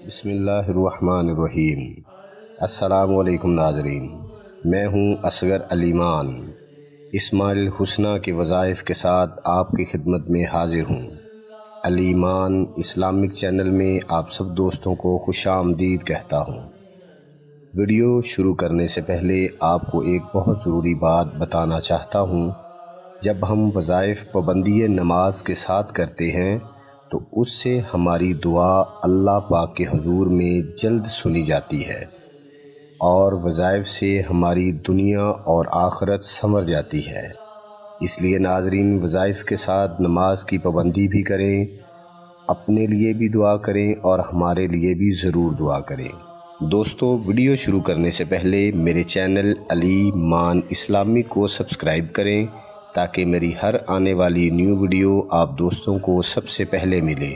بسم اللہ الرحمن الرحیم۔ السلام علیکم ناظرین، میں ہوں اصغر علی مان، اسماعیل حسنہ کے وظائف کے ساتھ آپ کی خدمت میں حاضر ہوں۔ علی مان اسلامک چینل میں آپ سب دوستوں کو خوش آمدید کہتا ہوں۔ ویڈیو شروع کرنے سے پہلے آپ کو ایک بہت ضروری بات بتانا چاہتا ہوں۔ جب ہم وظائف پابندی نماز کے ساتھ کرتے ہیں تو اس سے ہماری دعا اللہ پاک کے حضور میں جلد سنی جاتی ہے اور وظائف سے ہماری دنیا اور آخرت سنور جاتی ہے۔ اس لیے ناظرین، وظائف کے ساتھ نماز کی پابندی بھی کریں، اپنے لیے بھی دعا کریں اور ہمارے لیے بھی ضرور دعا کریں۔ دوستو، ویڈیو شروع کرنے سے پہلے میرے چینل علی مان اسلامک کو سبسکرائب کریں تاکہ میری ہر آنے والی نیو ویڈیو آپ دوستوں کو سب سے پہلے ملے۔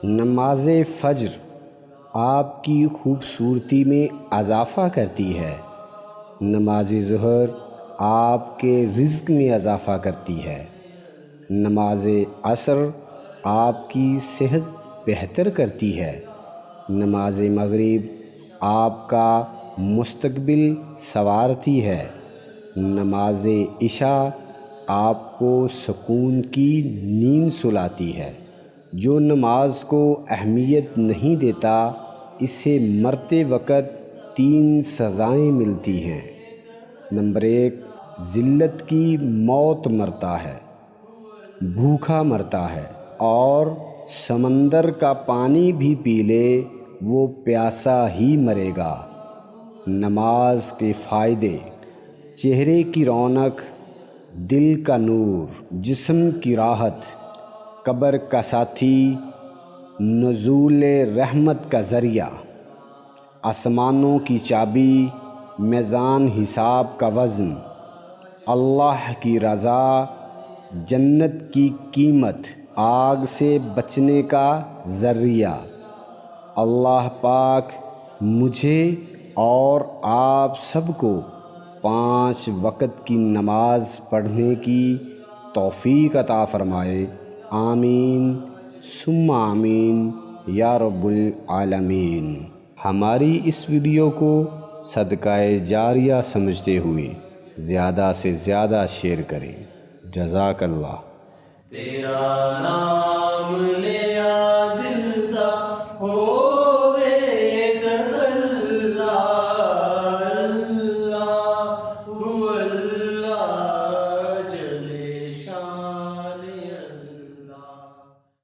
نماز فجر آپ کی خوبصورتی میں اضافہ کرتی ہے۔ نماز ظہر آپ کے رزق میں اضافہ کرتی ہے۔ نماز عصر آپ کی صحت بہتر کرتی ہے۔ نماز مغرب آپ کا مستقبل سنوارتی ہے۔ نماز عشاء آپ کو سکون کی نیند سلاتی ہے۔ جو نماز کو اہمیت نہیں دیتا، اسے مرتے وقت 3 سزائیں ملتی ہیں۔ نمبر 1، ذلت کی موت مرتا ہے، بھوکا مرتا ہے، اور سمندر کا پانی بھی پی لے وہ پیاسا ہی مرے گا۔ نماز کے فائدے: چہرے کی رونق، دل کا نور، جسم کی راحت، قبر کا ساتھی، نزول رحمت کا ذریعہ، آسمانوں کی چابی، میزان حساب کا وزن، اللہ کی رضا، جنت کی قیمت، آگ سے بچنے کا ذریعہ۔ اللہ پاک مجھے اور آپ سب کو 5 وقت کی نماز پڑھنے کی توفیق عطا فرمائے۔ آمین ثم آمین یا رب العالمین۔ ہماری اس ویڈیو کو صدقہ جاریہ سمجھتے ہوئے زیادہ سے زیادہ شیئر کریں۔ جزاک اللہ۔